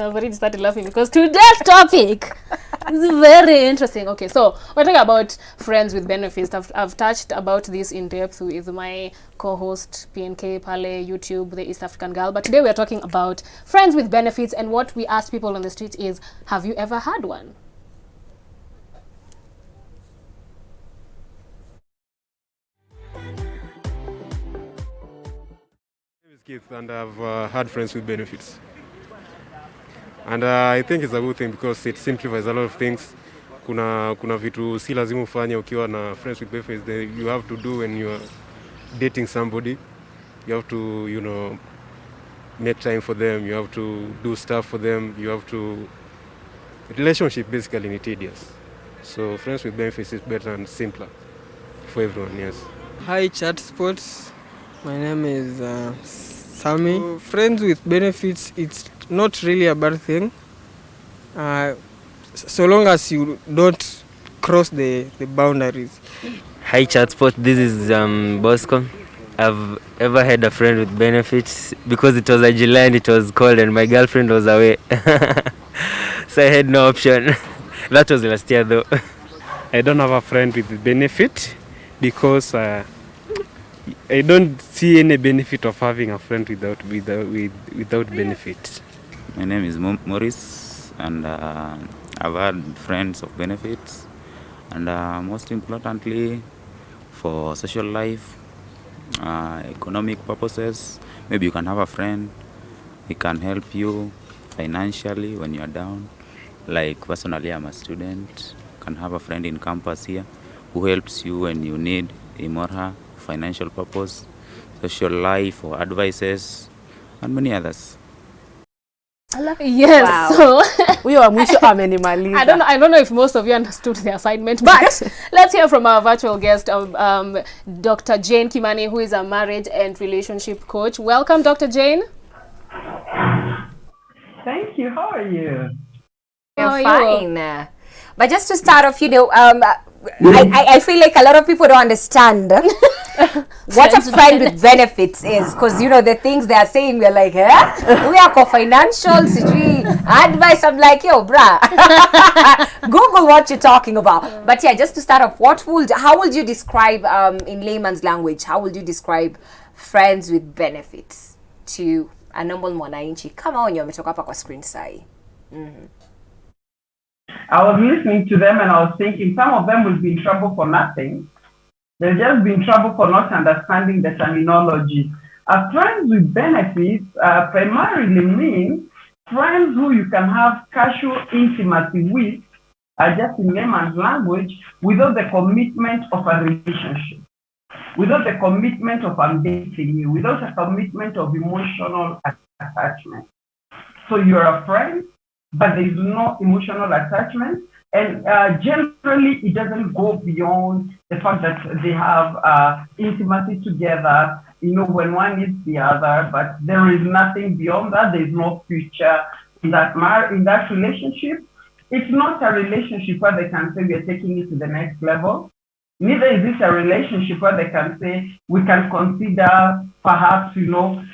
I've already started laughing because today's topic is very interesting. Okay, so we're talking about friends with benefits. I've touched about this in depth with my co-host PNK Pale YouTube, the East African Girl. But today we're talking about friends with benefits, and what we ask people on the street is, have you ever had one? Keith, and I've had friends with benefits. And I think it's a good thing because it simplifies a lot of things. Kuna vitu si lazima ufanye ukiwa na friends with benefits that you have to do when you are dating somebody. You have to, make time for them. You have to do stuff for them. You have to... Relationship basically is tedious. So friends with benefits is better and simpler for everyone, yes. Hi, Chat Sports. My name is Sami. So, friends with benefits, it's not really a bad thing. So long as you don't cross the boundaries. Hi, Chat Sport. This is Bosco. I've ever had a friend with benefits because it was a July and it was cold and my girlfriend was away. So I had no option. That was last year though. I don't have a friend with benefit because I don't see any benefit of having a friend without benefits. My name is Maurice, and I've had friends of benefits, and most importantly, for social life, economic purposes, maybe you can have a friend. He can help you financially when you are down. Like personally, I'm a student. Can have a friend in campus here who helps you when you need him or her, financial purpose, social life or advices, and many others. Yes. Wow. So We are mwisho amenimaliza. I don't know if most of you understood the assignment, but let's hear from our virtual guest, Dr. Jane Kimani, who is a marriage and relationship coach. Welcome, Dr. Jane. Thank you. How are you? How are You're you? fine. But just to start off, I feel like a lot of people don't understand what a friend with benefits is, because the things they are saying, we're like, we are co-financial, advice. I'm like, yo, bruh, Google what you're talking about. But yeah, just to start off, how would you describe, in layman's language, how would you describe friends with benefits to a normal mwananchi? Kama onyo umetoka hapa kwa screen sai. I was listening to them and I was thinking some of them will be in trouble for nothing. They'll just be in trouble for not understanding the terminology. Friends with benefits primarily means friends who you can have casual intimacy with, just in layman's language, without the commitment of a relationship, without the commitment of I'm dating you, without a commitment of emotional attachment. So you're a friend, but there is no emotional attachment, and generally it doesn't go beyond the fact that they have intimacy together, when one needs the other, but there is nothing beyond that. There is no future in that relationship. It's not a relationship where they can say we are taking it to the next level. Neither is this a relationship where they can say we can consider perhaps,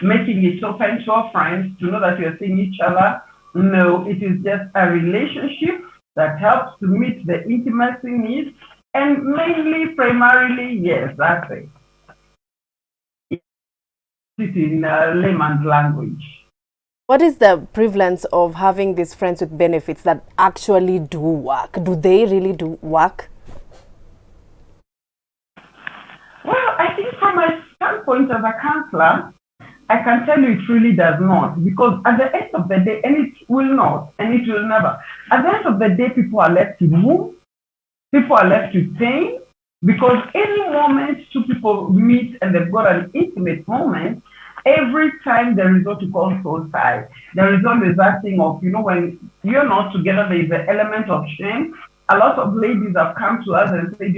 making it open to our friends to know that we are seeing each other. No, it is just a relationship that helps to meet the intimacy needs, and mainly, primarily, yes, that's it. It's in layman's language. What is the prevalence of having these friends with benefits that actually do work? Do they really do work? Well, I think from my standpoint as a counselor, I can tell you it really does not, because at the end of the day, and it will not, and it will never, at the end of the day, people are left to move, people are left to pain, because any moment two people meet and they've got an intimate moment, every time there is what you call soul tie. There is always that thing of, when you're not together, there is an element of shame. A lot of ladies have come to us and said,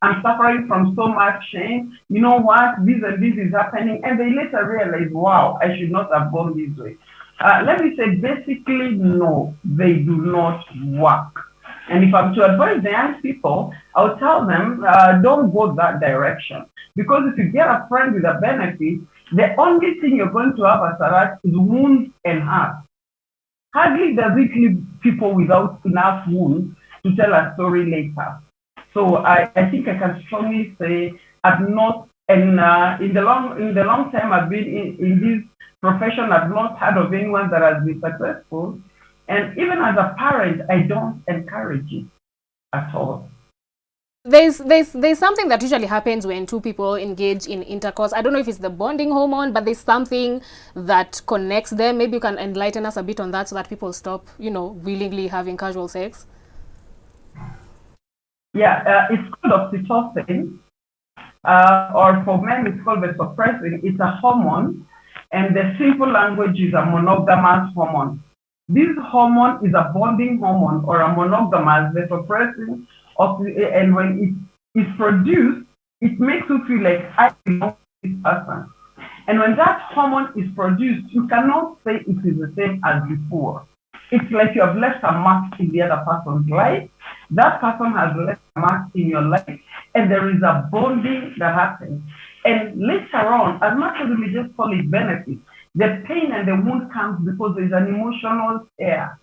I'm suffering from so much shame. You know what, this and this is happening. And they later realize, wow, I should not have gone this way. Let me say, basically, no, they do not work. And if I'm to advise the young people, I'll tell them, don't go that direction. Because if you get a friend with a benefit, the only thing you're going to have as a rat is wounds and hurt. hardly does it leave people without enough wounds to tell a story later. So I think I can strongly say I've not, and in the long time I've been in this profession, I've not heard of anyone that has been successful. And even as a parent, I don't encourage it at all. There's something that usually happens when two people engage in intercourse. I don't know if it's the bonding hormone, but there's something that connects them. Maybe you can enlighten us a bit on that so that people stop, willingly having casual sex. Yeah, it's called oxytocin, or for men it's called vasopressin. It's a hormone, and the simple language is a monogamous hormone. This hormone is a bonding hormone or a monogamous vasopressin. And when it is produced, it makes you feel like I belong to this person. And when that hormone is produced, you cannot say it is the same as before. It's like you have left a mark in the other person's life. That person has left a mark in your life, and there is a bonding that happens. And later on, as much as we just call it benefit, the pain and the wound comes because there's an emotional tear.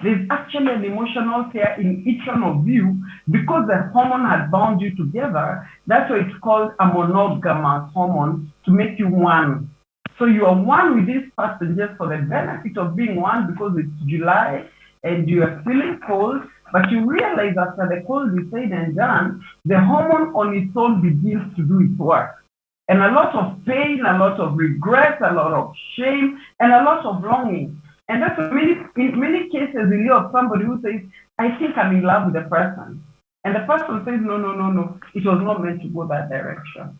There's actually an emotional tear in each one of you because the hormone had bound you together. That's why it's called a monogamous hormone, to make you one. So you are one with this person just for the benefit of being one because it's July and you are feeling cold, but you realize after the cold is said and done, the hormone on its own begins to do its work. And a lot of pain, a lot of regret, a lot of shame, and a lot of longing. And that's in many cases, you hear of somebody who says, I think I'm in love with the person. And the person says, no, it was not meant to go that direction.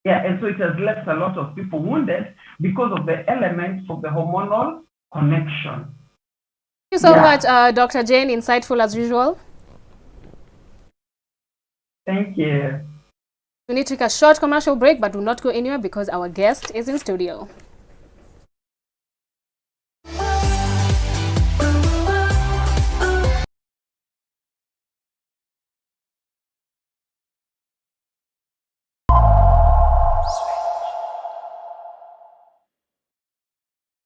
Yeah, and so it has left a lot of people wounded because of the elements of the hormonal connection. Thank you so much, Dr. Jane. Insightful as usual. Thank you. We need to take a short commercial break, but do not go anywhere because our guest is in studio.